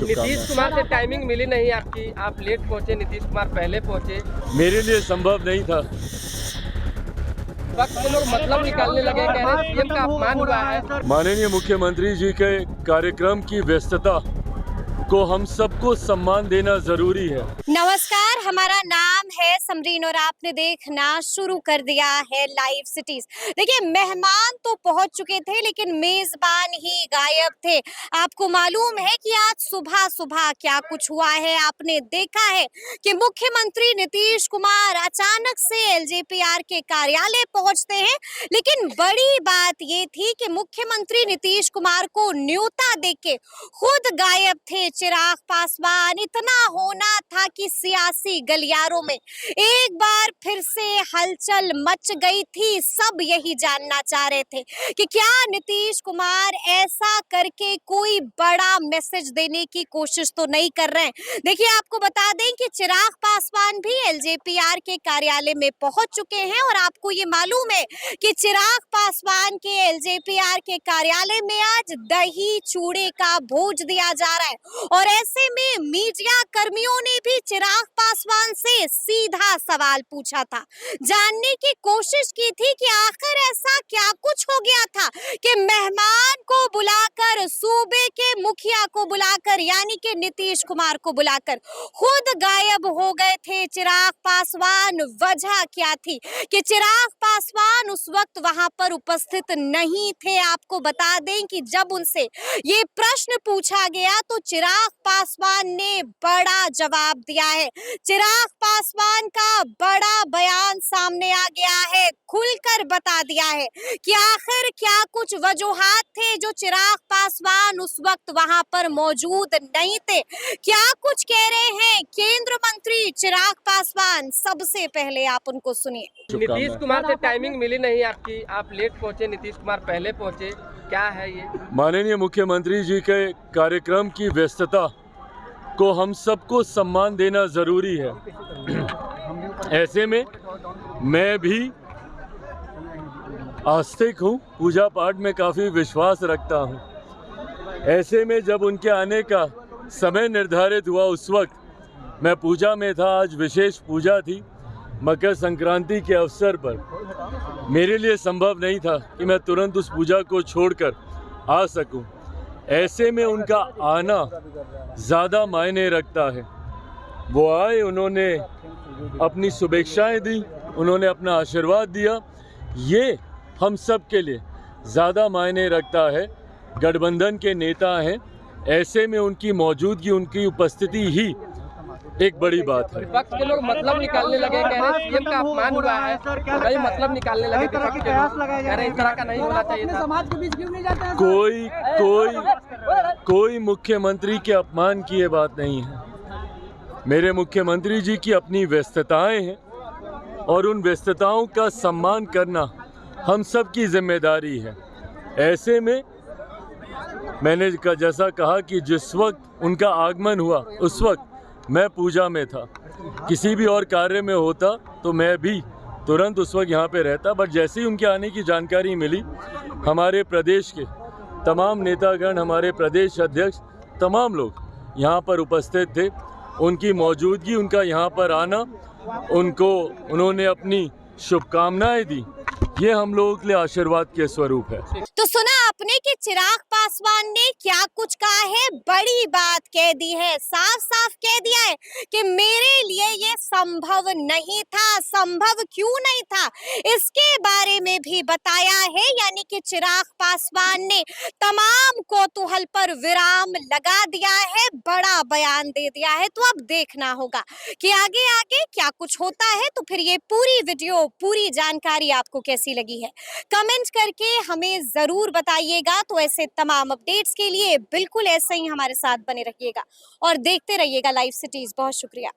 नीतीश कुमार से टाइमिंग मिली नहीं आपकी, आप लेट पहुंचे, नीतीश कुमार पहले पहुंचे। मेरे लिए संभव नहीं था। वक्त के लोग मतलब निकालने लगे, कह रहे हैं सीएम का अपमान हुआ है। माननीय मुख्यमंत्री जी के कार्यक्रम की व्यस्तता को हम सबको सम्मान देना जरूरी है। नमस्कार, हमारा नाम है समरीन और आपने देखना शुरू कर दिया है लाइव सिटीज। देखिए, मेहमान तो पहुंच चुके थे लेकिन मेजबान ही गायब थे। आपको मालूम है कि आज सुबह सुबह क्या कुछ हुआ है। आपने देखा है कि मुख्यमंत्री नीतीश कुमार अचानक से एलजेपीआर के कार्यालय पहुंचते हैं, लेकिन बड़ी बात ये थी कि मुख्यमंत्री नीतीश कुमार को न्योता देके खुद गायब थे चिराग पासवान। इतना होना था कि सियासी गलियारों में एक बार फिर से हलचल मच गई थी। सब यही जानना चाह रहे थे कि क्या नीतीश कुमार ऐसा करके कोई बड़ा मैसेज देने की कोशिश तो नहीं कर रहे हैं। देखिए, आपको बता दें कि चिराग पासवान भी एलजेपीआर के कार्यालय में पहुंच चुके हैं और आपको ये मालूम है कि चिराग पासवान के एलजेपीआर के कार्यालय में आज दही चूड़े का भोज दिया जा रहा है। और ऐसे में मीडिया कर्मियों ने भी चिराग पासवान से सीधा सवाल पूछा था, जानने की कोशिश की थी कि आखिर ऐसा क्या कुछ हो गया था कि मेहमान को बुलाकर, सूबे के मुखिया को बुलाकर, यानी कि नीतीश कुमार को बुलाकर खुद गायब हो गए थे चिराग पासवान। वजह क्या थी कि चिराग पासवान उस वक्त वहां पर उपस्थित नहीं थे। आपको बता दें कि जब उनसे ये प्रश्न पूछा गया तो चिराग पासवान ने बड़ा जवाब दिया है। चिराग पासवान का बड़ा बयान सामने आ गया है, खुलकर बता दिया है कि आखिर क्या कुछ वजूहात थे जो चिराग पासवान उस वक्त वहां पर मौजूद नहीं थे। क्या कुछ कह रहे हैं केंद्र मंत्री चिराग पासवान, सबसे पहले आप उनको सुनिए। नीतीश कुमार से टाइमिंग मिली नहीं आपकी, आप लेट पहुंचे, नीतीश कुमार पहले पहुंचे, क्या है ये? माननीय मुख्यमंत्री जी के कार्यक्रम की व्यस्तता को हम सबको सम्मान देना जरूरी है। ऐसे में मैं भी आस्तिक हूँ, पूजा पाठ में काफ़ी विश्वास रखता हूँ। ऐसे में जब उनके आने का समय निर्धारित हुआ उस वक्त मैं पूजा में था। आज विशेष पूजा थी मकर संक्रांति के अवसर पर। मेरे लिए संभव नहीं था कि मैं तुरंत उस पूजा को छोड़कर आ सकूं। ऐसे में उनका आना ज़्यादा मायने रखता है। वो आए, उन्होंने अपनी शुभेच्छाएं दी, उन्होंने अपना आशीर्वाद दिया। ये हम सब के लिए ज़्यादा मायने रखता है। गठबंधन के नेता हैं, ऐसे में उनकी मौजूदगी, उनकी उपस्थिति ही एक बड़ी बात है। वक्त के लोग मतलब निकालने लगे, कह रहे हैं सीएम का अपमान हुआ है। कई मतलब निकालने लगे, कह रहे हैं इस तरह का नहीं होना चाहिए था। समाज के बीच क्यों नहीं जाते हैं? कोई मुख्यमंत्री के अपमान की ये बात नहीं है। मेरे मुख्यमंत्री जी की अपनी व्यस्तताएं हैं और उन व्यस्तताओं का सम्मान करना हम सब की जिम्मेदारी है। ऐसे में मैंने जैसा कहा कि जिस वक्त उनका आगमन हुआ उस वक्त मैं पूजा में था। किसी भी और कार्य में होता तो मैं भी तुरंत उस वक्त यहाँ पे रहता, बट जैसे ही उनके आने की जानकारी मिली, हमारे प्रदेश के तमाम नेतागण, हमारे प्रदेश अध्यक्ष, तमाम लोग यहाँ पर उपस्थित थे। उनकी मौजूदगी, उनका यहाँ पर आना, उन्होंने अपनी शुभकामनाएं दी, ये हम लोगों के लिए आशीर्वाद के स्वरूप है। तो सुना आपने कि चिराग पासवान ने क्या कुछ कहा है। बड़ी बात कह दी है, साफ साफ कह दिया है कि मेरे लिए ये संभव नहीं था। संभव क्यों नहीं था इसके बारे में भी बताया है, यानी कि चिराग पासवान ने तमाम कौतूहल पर विराम लगा दिया है, बड़ा बयान दे दिया है। तो अब देखना होगा कि आगे आगे क्या कुछ होता है। तो फिर ये पूरी वीडियो, पूरी जानकारी आपको कैसी लगी है, कमेंट करके हमें जरूर बताइएगा। तो ऐसे तमाम अपडेट्स के लिए बिल्कुल ऐसे ही हमारे साथ बने रहिएगा और देखते रहिएगा लाइव सिटीज। बहुत शुक्रिया।